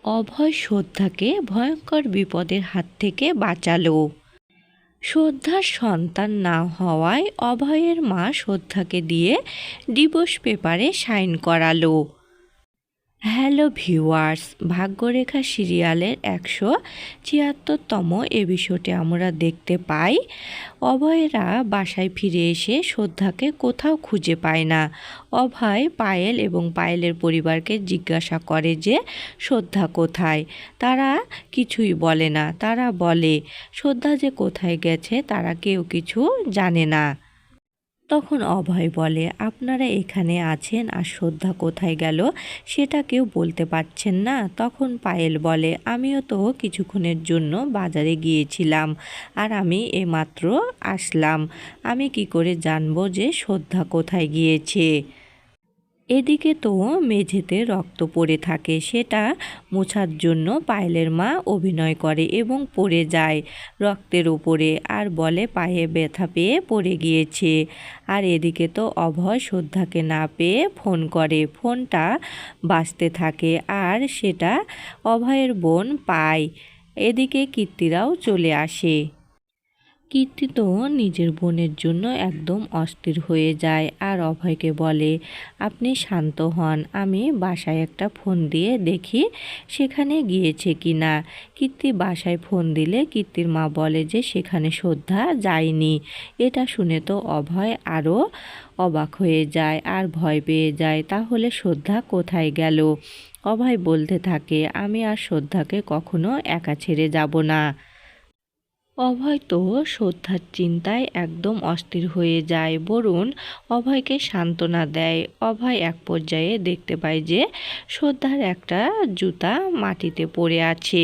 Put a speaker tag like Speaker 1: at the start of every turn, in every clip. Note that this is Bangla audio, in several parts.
Speaker 1: অভয় শ্রদ্ধাকে ভয়ঙ্কর বিপদের হাত থেকে বাঁচালো। শ্রদ্ধার সন্তান না হওয়ায় অভয়ের মা শ্রদ্ধাকে দিয়ে ডিভোর্স পেপারে সাইন করালো। হ্যালো ভিউয়ার্স, ভাগ্যরেখা সিরিয়ালের 176তম এপিসোডে আমরা দেখতে পাই অভয়েরা বাসায় ফিরে এসে শ্রদ্ধাকে কোথাও খুঁজে পায় না। অভয় পায়েল এবং পায়েলের পরিবারকে জিজ্ঞাসা করে যে শ্রদ্ধা কোথায়। তারা কিছুই বলে না। তারা বলে শ্রদ্ধা যে কোথায় গেছে তারা কেউ কিছু জানে না। তখন অভয় বলে, আপনারা এখানে আছেন আর শ্রদ্ধা কোথায় গেল সেটা কেউ বলতে পারছেন না। তখন পায়েল বলে, আমিও তো কিছুক্ষণের জন্য বাজারে গিয়েছিলাম আর আমি এইমাত্র আসলাম। আমি কি করে জানবো যে শ্রদ্ধা কোথায় গিয়েছে? এদিকে তো মেঝেতে রক্ত পড়ে থাকে, সেটা মোছার জন্য পায়েলের মা অভিনয় করে এবং পড়ে যায় রক্তের উপরে আর বলে পায়ে ব্যথা পেয়ে পড়ে গিয়েছে। আর এদিকে তো অভয় শ্রদ্ধাকে না পেয়ে ফোন করে, ফোনটা বাজতে থাকে আর সেটা অভয়ের বোন পায়। এদিকে কীর্তিরাও চলে আসে। কীর্তি তো নিজের বোনের জন্য একদম অস্থির হয়ে যায় আর অভয়কে বলে, আপনি শান্ত হন, আমি বাসায় একটা ফোন দিয়ে দেখি সেখানে গিয়েছে কি না। কীর্তি বাসায় ফোন দিলে কীর্তির মা বলে যে সেখানে শ্রদ্ধা যায়নি। এটা শুনে তো অভয় আরও অবাক হয়ে যায় আর ভয় পেয়ে যায়, তাহলে শ্রদ্ধা কোথায় গেল? অভয় বলতে থাকে, আমি আর শ্রদ্ধাকে কখনো একা ছেড়ে যাব না। অভয় তো শ্রদ্ধার চিন্তায় একদম অস্থির হয়ে যায়। বরুণ অভয়কে সান্ত্বনা দেয়। অভয় এক পর্যায়ে দেখতে পায় যে শ্রদ্ধার একটা জুতা মাটিতে পড়ে আছে।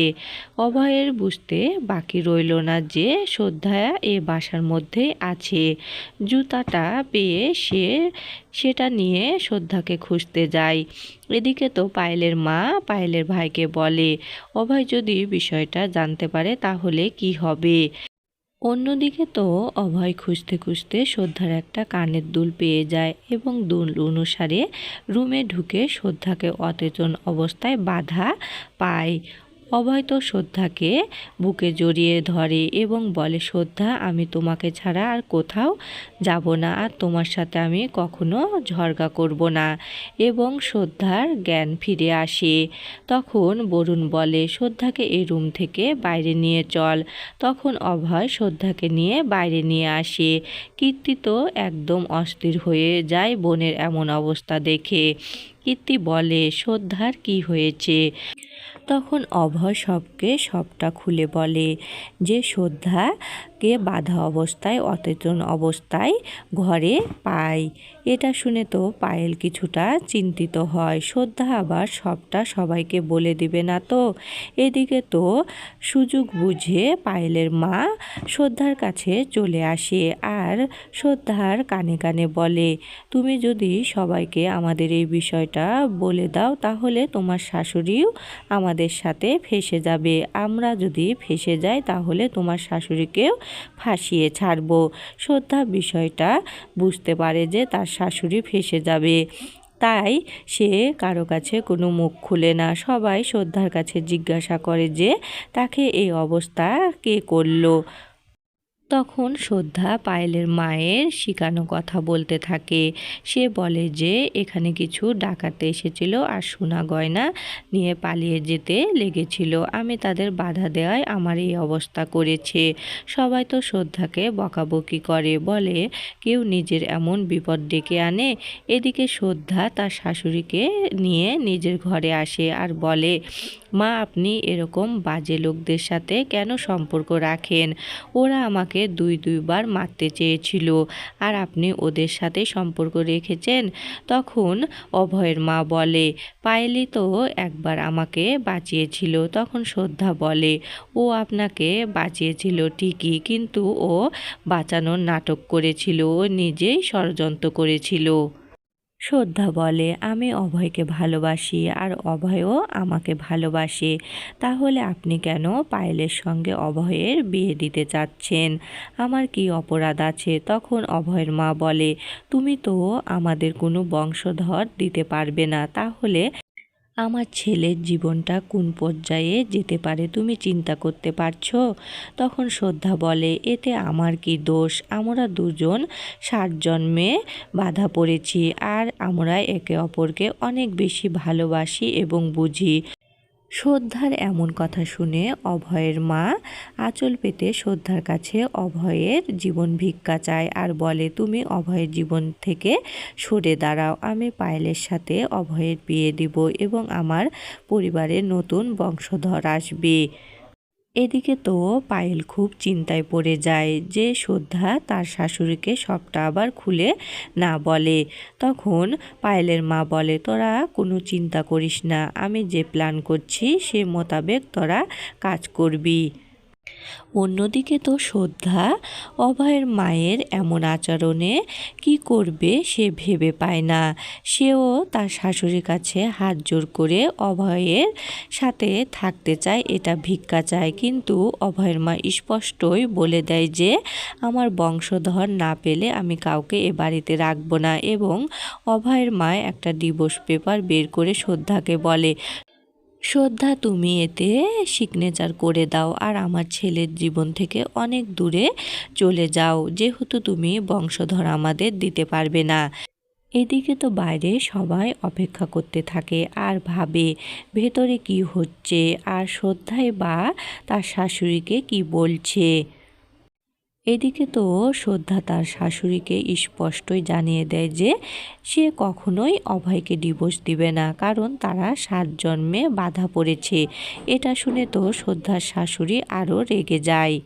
Speaker 1: অভয়ের বুঝতে বাকি রইল না যে শ্রদ্ধা এ বাসার মধ্যে আছে। জুতাটা পেয়ে সেটা নিয়ে শ্রদ্ধাকে খুঁজতে যায়। এদিকে তো পায়েলের মা পায়েলের ভাইকে বলে, অভয় যদি বিষয়টা জানতে পারে তাহলে কি হবে? অন্যদিকে তো অভয় খুঁজতে খুঁজতে শ্রদ্ধার একটা কানের দুল পেয়ে যায় এবং দুল অনুসারে রুমে ঢুকে শ্রদ্ধাকে অচেতন অবস্থায় বাধা পায়। অভয় তো শ্রদ্ধাকে বুকে জড়িয়ে ধরে এবং বলে, শ্রদ্ধা, আমি তোমাকে ছাড়া আর কোথাও যাব না আর তোমার সাথে আমি কখনো ঝগড়া করব না। এবং শ্রদ্ধার জ্ঞান ফিরে আসে। তখন বরুণ বলে, শ্রদ্ধাকে এই রুম থেকে বাইরে নিয়ে চল। তখন অভয় শ্রদ্ধাকে নিয়ে বাইরে নিয়ে আসে। কীর্তি তো একদম অস্থির হয়ে যায় বোনের এমন অবস্থা দেখে। কীর্তি বলে, শ্রদ্ধার কি হয়েছে? তখন অভয় সবটা খুলে বলে যে শ্রদ্ধাকে বাঁধা অবস্থায় অচেতন অবস্থায় ঘরে পায়। এটা শুনে তো পায়েল কিছুটা চিন্তিত হয়, শ্রদ্ধা আবার সবটা সবাইকে বলে দিবে না তো। এদিকে তো সুযোগ বুঝে পায়েলের মা শ্রদ্ধার কাছে চলে আসে আর শ্রদ্ধার কানে কানে বলে, তুমি যদি সবাইকে আমাদের এই বিষয়টা বলে দাও তাহলে তোমার শাশুড়িও আমাদের সাথে ফেঁসে যাবে। আমরা যদি ফেঁসে যাই তাহলে তোমার শাশুড়িকেও ফাঁসিয়ে ছাড়ব। শ্রদ্ধা বিষয়টা বুঝতে পারে যে তার শাশুড়ি ফেঁসে যাবে, তাই সে কারো কাছে কোনো মুখ খুলে না। সবাই শ্রদ্ধার কাছে জিজ্ঞাসা করে যে তাকে এই অবস্থা কে করলো। তখন শ্রদ্ধা পায়েলের মায়ের শিখানো কথা বলতে থাকে। সে বলে যে এখানে কিছু ডাকাতে এসেছিল আর সোনা গয়না নিয়ে পালিয়ে যেতে লেগেছিল। আমি তাদের বাধা দেওয়ায় আমার এই অবস্থা করেছে। সবাই তো শ্রদ্ধাকে বকাবকি করে, বলে কেউ নিজের এমন বিপদ ডেকে আনে। এদিকে শ্রদ্ধা তার শাশুড়িকে নিয়ে নিজের ঘরে আসে আর বলে, মা, আপনি এরকম বাজে লোকদের সাথে কেন সম্পর্ক রাখেন? ওরা আমাকে দুইবার মারতে চেয়েছিল আর আপনি ওদের সাথে সম্পর্ক রেখেছেন। তখন অভয়ের মা বলে, পায়েলি তো একবার আমাকে বাঁচিয়েছিল। তখন শ্রদ্ধা বলে, ও আপনাকে বাঁচিয়েছিল ঠিকই, কিন্তু ও বাঁচানোর নাটক করেছিল, ও নিজেই ষড়যন্ত্র করেছিল। শ্রদ্ধা বলে, আমি অভয়কে ভালোবাসি আর অভয়ও আমাকে ভালোবাসে। তাহলে আপনি কেন পায়েলের সঙ্গে অভয়ের বিয়ে দিতে চাচ্ছেন? আমার কি অপরাধ আছে? তখন অভয়ের মা বলে, তুমি তো আমাদের কোনো বংশধর দিতে পারবে না, তাহলে আমার ছেলের জীবনটা কোন পর্যায়ে যেতে পারে তুমি চিন্তা করতে পারছো? তখন শ্রদ্ধা বলে, এতে আমার কি দোষ? আমরা দুজন 7 জন্মে বাঁধা পড়েছি, আর আমরা একে অপরকে অনেক বেশি ভালোবাসি এবং বুঝি। শ্রদ্ধার এমন কথা শুনে অভয়ের মা আঁচল পেতে শ্রদ্ধার কাছে অভয়ের জীবন ভিক্ষা চায় আর বলে, তুমি অভয়ের জীবন থেকে সরে দাঁড়াও। আমি পায়েলের সাথে অভয়ের বিয়ে দিব এবং আমার পরিবারের নতুন বংশধর আসবে। এদিকে তো পায়েল খুব চিন্তায় পড়ে যায় যে শ্রদ্ধা তার শাশুড়িকে সবটা আবার খুলে না বলে। তখন পায়েলের মা বলে, তোরা কোনো চিন্তা করিস না, আমি যে প্ল্যান করছি সে মোতাবেক তোরা কাজ করবি। অন্যদিকে তো শ্রদ্ধা অভয়ের মায়ের এমন আচরণে কি করবে সে ভেবে পায় না। সেও তার শাশুড়ির কাছে হাত জোর করে অভয়ের সাথে থাকতে চায়, এটা ভিক্ষা চায়। কিন্তু অভয়ের মা স্পষ্টই বলে দেয় যে আমার বংশধর না পেলে আমি কাউকে এ বাড়িতে রাখবো না। এবং অভয়ের মা একটা ডিভোর্স পেপার বের করে শ্রদ্ধাকে বলে, শ্রদ্ধা তুমি এতে সিগনেচার করে দাও আর আমার ছেলের জীবন থেকে অনেক দূরে চলে যাও, যেহেতু তুমি বংশধর আমাদের দিতে পারবে না। এদিকে তো বাইরে সবাই অপেক্ষা করতে থাকে আর ভাবে ভেতরে কি হচ্ছে আর শ্রদ্ধাই বা তার শাশুড়িকে কি বলছে। এদিকে তো শ্রদ্ধা তার শাশুড়িকে স্পষ্টই জানিয়ে দেয় যে সে কখনোই অভয়কে ডিভোর্স দিবে না, কারণ তারা 7 জন্মে বাঁধা পড়েছে। এটা শুনে তো শ্রদ্ধার শাশুড়ি আরও রেগে যায়।